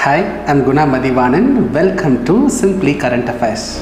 Hi, I'm Guna Mathivanan. Welcome to Simply Current Affairs.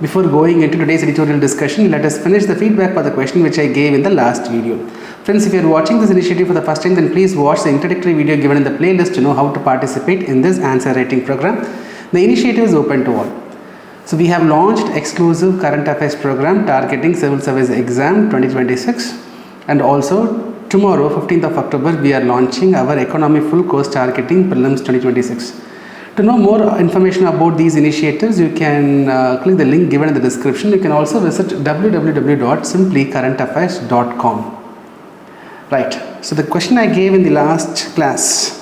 Before going into today's editorial discussion, let us finish the feedback for the question which I gave in the last video. Friends, if you are watching this initiative for the first time, then please watch the introductory video given in the playlist to know how to participate in this answer writing program. The initiative is open to all. So we have launched exclusive current affairs program targeting civil service exam 2026, and also tomorrow 15th of October we are launching our economy full course targeting prelims 2026. To know more information about these initiatives, you can click the link given in the description. You can also visit www.simplycurrentaffairs.com. Right, so the question I gave in the last class: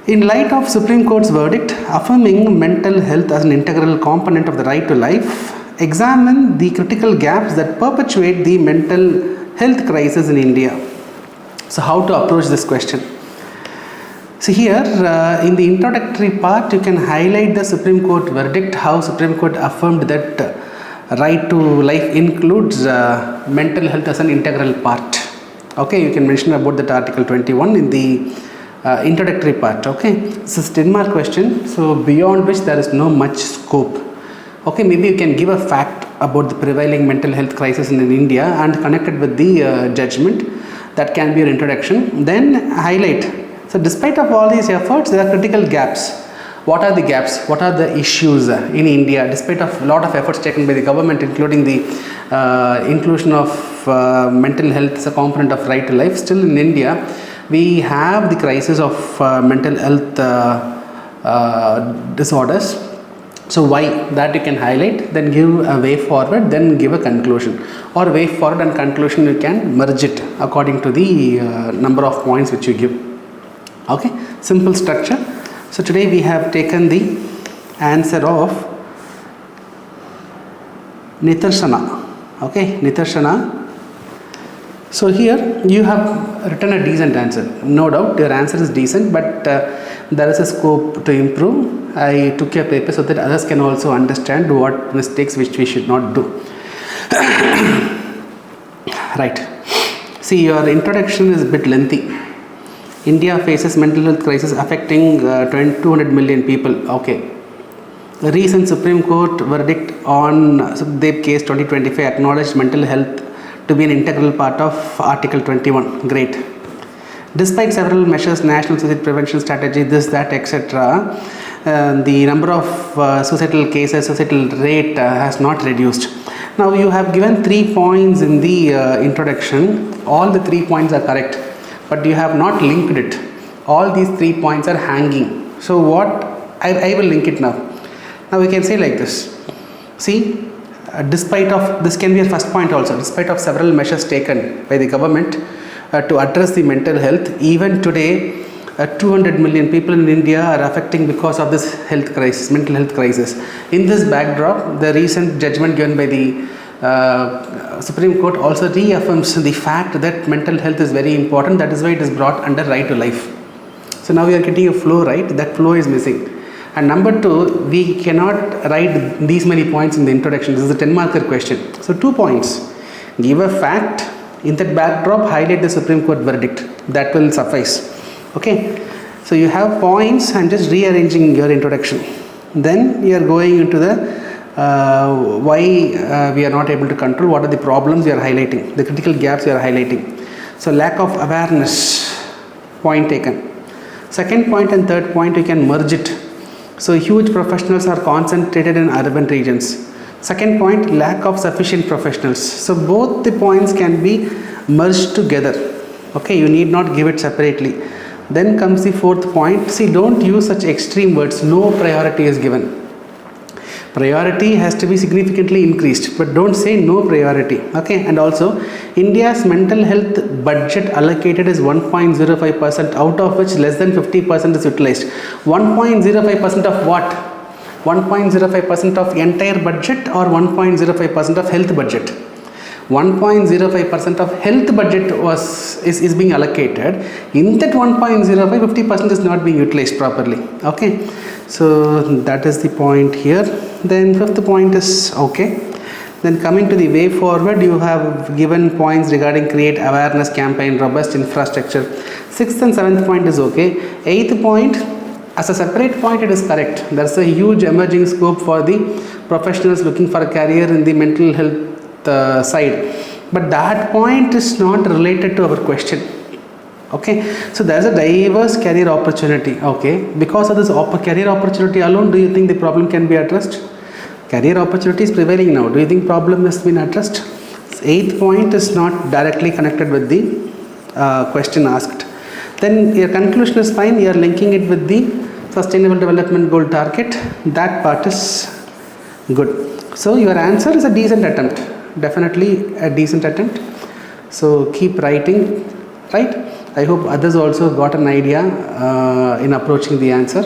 in light of Supreme Court's verdict affirming mental health as an integral component of the right to life, examine the critical gaps that perpetuate the mental health crisis in India. So how to approach this question? See here, in the introductory part, you can highlight the Supreme Court verdict, how Supreme Court affirmed that right to life includes mental health as an integral part. Okay, you can mention about that Article 21 in the introductory part. Okay, this is 10-mark question, so beyond which there is no much scope. Okay, maybe you can give a fact about the prevailing mental health crisis in India and connect it with the judgment. That can be your introduction. Then highlight. So despite of all these efforts, there are critical gaps. What are the gaps? What are the issues in India? Despite of a lot of efforts taken by the government, including the inclusion of mental health as a component of right to life, still in India, we have the crisis of mental health disorders. So why? That you can highlight, then give a way forward, then give a conclusion. Or way forward and conclusion you can merge it according to the number of points which you give. Okay, simple structure. So today we have taken the answer of Nitarshana. Okay, Nitarshana. So here you have written a decent answer. No doubt your answer is decent, but there is a scope to improve. I took your paper so that others can also understand what mistakes which we should not do. Right. See, your introduction is a bit lengthy. India faces mental health crisis affecting 200 million people. Okay. The recent Supreme Court verdict on Sukhdev case 2025 acknowledged mental health to be an integral part of Article 21. Great. Despite several measures, national suicide prevention strategy, this, that, etc., the number of suicidal cases, suicidal rate has not reduced. Now you have given 3 points in the introduction. All the 3 points are correct, but you have not linked it. All these 3 points are hanging. So what? I will link it now. Now we can say like this. See, despite of, this can be a first point also, despite of several measures taken by the government to address the mental health, even today 200 million people in India are affecting because of this health crisis, mental health crisis. In this backdrop, the recent judgment given by the Supreme Court also reaffirms the fact that mental health is very important. That is why it is brought under right to life. So now we are getting a flow, right? That flow is missing. And number 2, we cannot write these many points in the introduction. This is a 10-marker question. So 2 points. Give a fact. In that backdrop, highlight the Supreme Court verdict. That will suffice. Okay. So you have points. I'm just rearranging your introduction. Then you are going into the why we are not able to control. What are the problems you are highlighting? The critical gaps you are highlighting. So lack of awareness. Point taken. Second point and third point you can merge it. So huge professionals are concentrated in urban regions. Second point, lack of sufficient professionals. So both the points can be merged together. Okay, you need not give it separately. Then comes the fourth point. See, don't use such extreme words. No priority is given. Priority has to be significantly increased, but don't say no priority. Okay, and also India's mental health budget allocated is 1.05%, out of which less than 50% is utilized. 1.05% of what? 1.05% of entire budget or 1.05% of health budget? 1.05% of health budget is being allocated. In that 1.05, 50% is not being utilized properly. Okay, so that is the point here. Then fifth point is okay. Then coming to the way forward, you have given points regarding create awareness campaign, robust infrastructure. 6th and 7th point is okay. 8th point, as a separate point, it is correct. There's a huge emerging scope for the professionals looking for a career in the mental health side. But that point is not related to our question. Okay, so there's a diverse career opportunity. Okay, because of this career opportunity alone, do you think the problem can be addressed? Career opportunity is prevailing now. Do you think problem has been addressed? 8th point is not directly connected with the question asked. Then your conclusion is fine. You are linking it with the Sustainable Development Goal target. That part is good. So your answer is a decent attempt. Definitely a decent attempt. So keep writing, right? I hope others also got an idea in approaching the answer.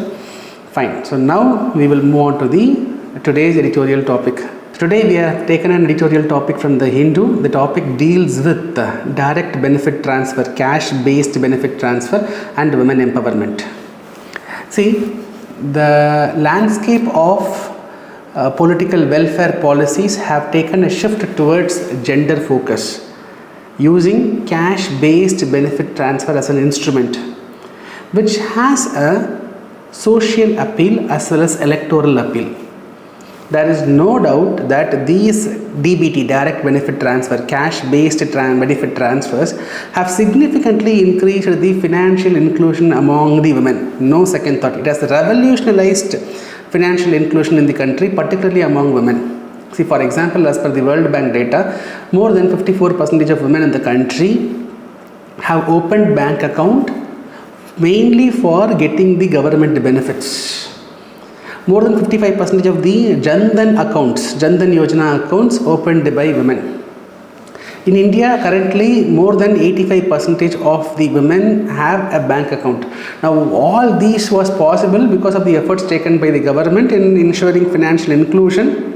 Fine. So now we will move on to today's editorial topic. Today we have taken an editorial topic from the Hindu. The topic deals with direct benefit transfer, cash-based benefit transfer and women empowerment. See, the landscape of political welfare policies have taken a shift towards gender focus, using cash-based benefit transfer as an instrument, which has a social appeal as well as electoral appeal. There is no doubt that these DBT, direct benefit transfer, cash-based benefit transfers have significantly increased the financial inclusion among the women. No second thought. It has revolutionized financial inclusion in the country, particularly among women. See, for example, as per the World Bank data, more than 54% of women in the country have opened bank account mainly for getting the government benefits. More than 55% of the Jan Dhan accounts, Jan Dhan Yojana accounts opened by women. In India, currently more than 85% of the women have a bank account. Now, all these was possible because of the efforts taken by the government in ensuring financial inclusion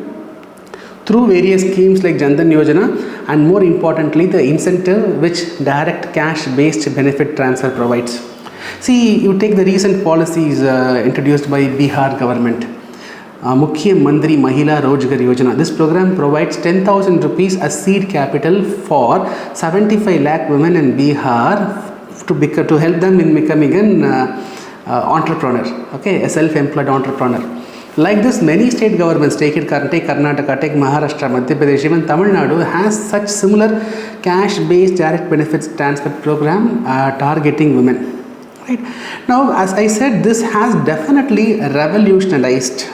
through various schemes like Jan Dhan Yojana, and more importantly, the incentive which direct cash-based benefit transfer provides. See, you take the recent policies introduced by Bihar government. Mukhya Mantri Mahila Rozgar Yojana. This program provides 10,000 rupees as seed capital for 75 lakh women in Bihar to help them in becoming an entrepreneur, okay, a self-employed entrepreneur. Like this, many state governments, take Karnataka, take Maharashtra, Madhya Pradesh, even Tamil Nadu has such similar cash-based direct benefits transfer program targeting women. Right. Now, as I said, this has definitely revolutionized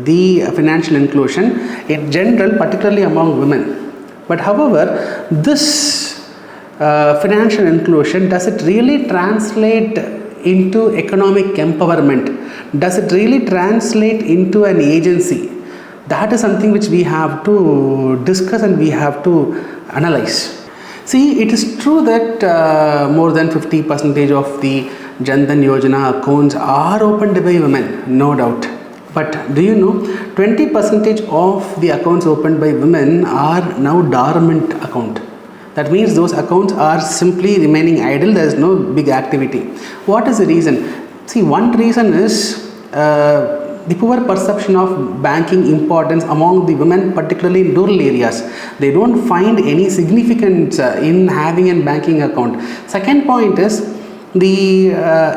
the financial inclusion in general, particularly among women. But however, this financial inclusion, does it really translate into economic empowerment? Does it really translate into an agency? That is something which we have to discuss and we have to analyze. See, it is true that more than 50% of the Jan Dhan Yojana accounts are opened by women, no doubt. But do you know, 20% of the accounts opened by women are now dormant account. That means those accounts are simply remaining idle, there is no big activity. What is the reason? See, one reason is the poor perception of banking importance among the women, particularly in rural areas. They don't find any significance in having a banking account. Second point is the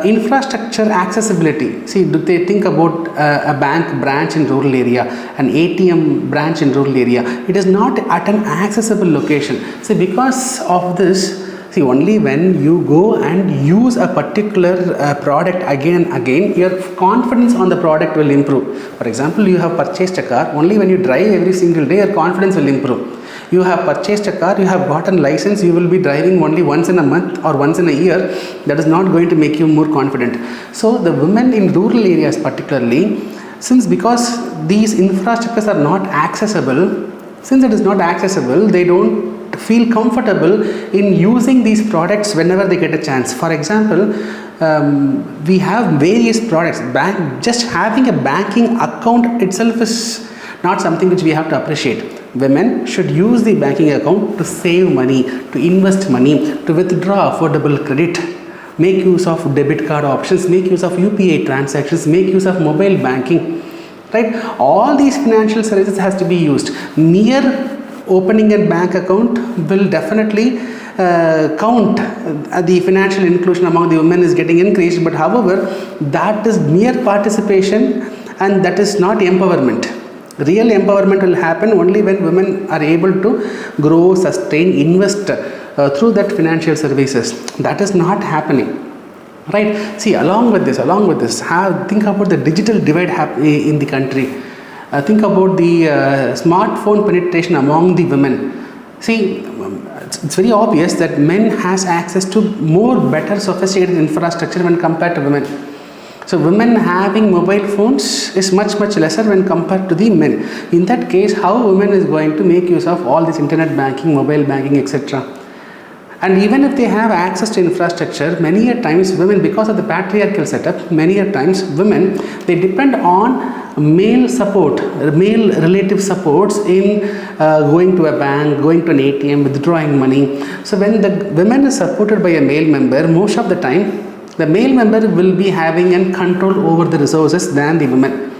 infrastructure accessibility. See, do they think about a bank branch in rural area, an ATM branch in rural area? It is not at an accessible location. See, because of this, see, only when you go and use a particular product again and again, your confidence on the product will improve. For example, you have purchased a car, only when you drive every single day, your confidence will improve. You have purchased a car, you have gotten license, you will be driving only once in a month or once in a year. That is not going to make you more confident. So the women in rural areas particularly, because these infrastructures are not accessible, since it is not accessible, they don't feel comfortable in using these products whenever they get a chance. For example, we have various products. Just having a banking account itself is not something which we have to appreciate. Women should use the banking account to save money, to invest money, to withdraw affordable credit, make use of debit card options, make use of UPI transactions, make use of mobile banking, right? All these financial services has to be used. Mere opening a bank account will definitely count the financial inclusion among the women is getting increased, but however, that is mere participation and that is not empowerment. Real empowerment will happen only when women are able to grow, sustain, invest through that financial services. That is not happening. Right? See, along with this, think about the digital divide in the country. Think about the smartphone penetration among the women. See, it's very obvious that men has access to more better sophisticated infrastructure when compared to women. So women having mobile phones is much lesser when compared to the men. In that case, how women is going to make use of all this internet banking, mobile banking, etc. And even if they have access to infrastructure, many a times women, because of the patriarchal setup, many a times women, they depend on male support, male relative supports in going to a bank, going to an ATM, withdrawing money. So when the women is supported by a male member, most of the time, the male member will be having a control over the resources than the women.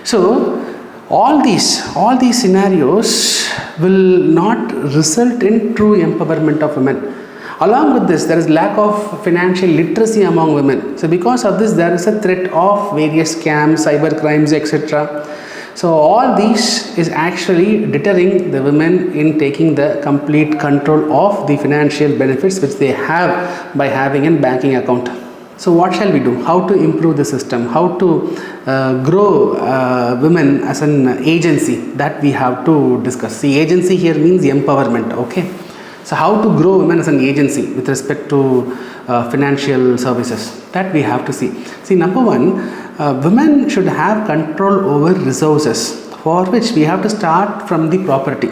So all these scenarios will not result in true empowerment of women. Along with this, there is lack of financial literacy among women. So because of this, there is a threat of various scams, cyber crimes, etc. So all these is actually deterring the women in taking the complete control of the financial benefits which they have by having a banking account. So what shall we do? How to improve the system? How to grow women as an agency? That we have to discuss. See, agency here means empowerment. Okay. So how to grow women as an agency with respect to financial services? That we have to see. See, number one, women should have control over resources, for which we have to start from the property.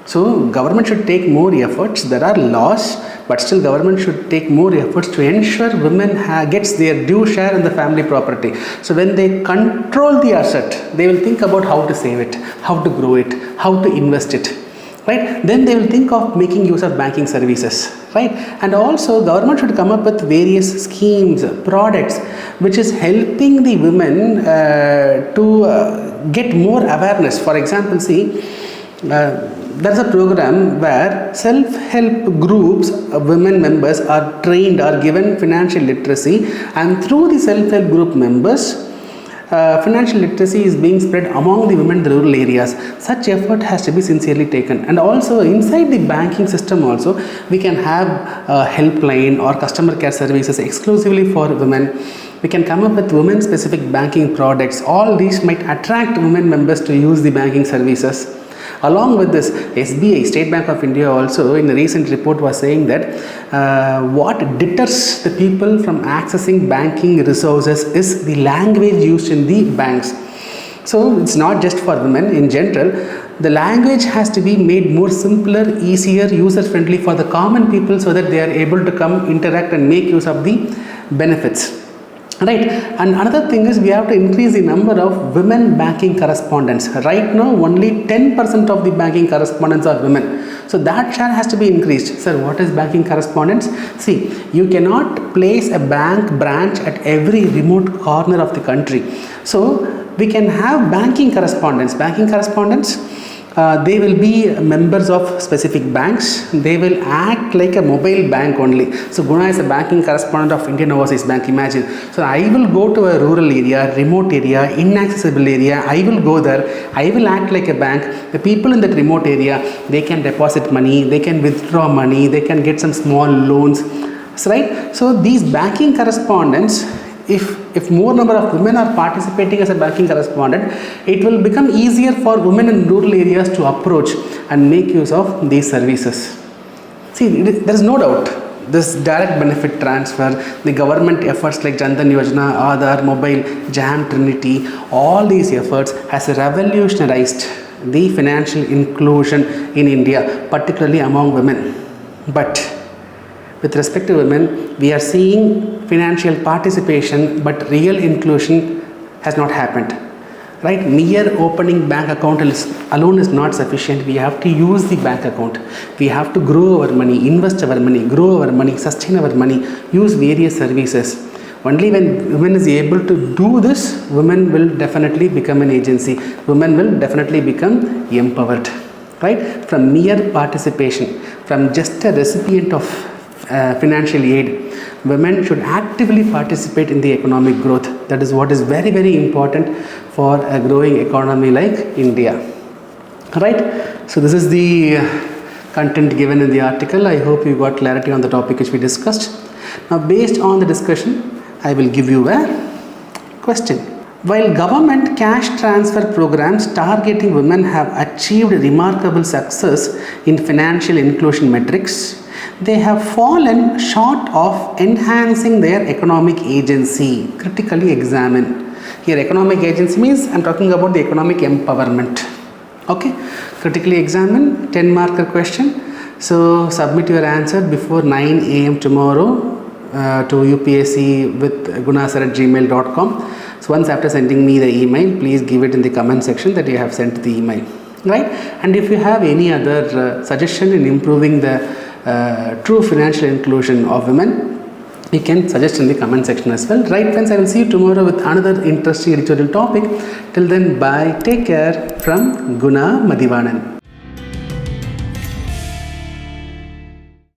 So government should take more efforts. There are laws, but still government should take more efforts to ensure women gets their due share in the family property. So when they control the asset, they will think about how to save it, how to grow it, how to invest it. Right? Then they will think of making use of banking services. Right? And also government should come up with various schemes, products, which is helping the women to get more awareness. For example, see, there is a program where self-help groups, women members are trained, are given financial literacy, and through the self-help group members, financial literacy is being spread among the women in the rural areas. Such effort has to be sincerely taken. And also inside the banking system also, we can have a helpline or customer care services exclusively for women. We can come up with women specific banking products. All these might attract women members to use the banking services. Along with this, SBI, State Bank of India, also in a recent report was saying that what deters the people from accessing banking resources is the language used in the banks. So it's not just for women. In general, the language has to be made more simpler, easier, user friendly for the common people, so that they are able to come, interact and make use of the benefits. Right, and another thing is we have to increase the number of women banking correspondents. Right now, only 10% of the banking correspondents are women. So that share has to be increased. Sir, what is banking correspondence? See, you cannot place a bank branch at every remote corner of the country. So we can have banking correspondents. They will be members of specific banks. They will act like a mobile bank only. So Guna is a banking correspondent of Indian Overseas Bank, imagine. So I will go to a rural area, remote area, inaccessible area. I will go there. I will act like a bank. The people in that remote area, they can deposit money, they can withdraw money, they can get some small loans. So, right? So these banking correspondents, if more number of women are participating as a banking correspondent, it will become easier for women in rural areas to approach and make use of these services. See, there is no doubt this direct benefit transfer, the government efforts like Jan Dhan Yojana, Aadhaar, Mobile, Jam Trinity, all these efforts has revolutionized the financial inclusion in India, particularly among women. But with respect to women, we are seeing financial participation, but real inclusion has not happened. Right? Mere opening bank account alone is not sufficient. We have to use the bank account. We have to grow our money, invest our money, grow our money, sustain our money, use various services. Only when women is able to do this, women will definitely become an agency. Women will definitely become empowered. right? From mere participation, from just a recipient of financial aid, women should actively participate in the economic growth. That is what is very, very important for a growing economy like India, right? So this is the content given in the article. I hope you got clarity on the topic which we discussed. Now, based on the discussion, I will give you a question. While government cash transfer programs targeting women have achieved remarkable success in financial inclusion metrics, they have fallen short of enhancing their economic agency. Critically examine. Here, economic agency means I am talking about the economic empowerment. Okay, critically examine, 10 marker question. So submit your answer before 9 a.m. tomorrow to UPSC with gunas@gmail.com. So once after sending me the email, please give it in the comment section that you have sent the email, right? And if you have any other suggestion in improving the true financial inclusion of women, you can suggest in the comment section as well. Right friends, I will see you tomorrow with another interesting editorial topic. Till then, bye, take care from Guna Mathivanan.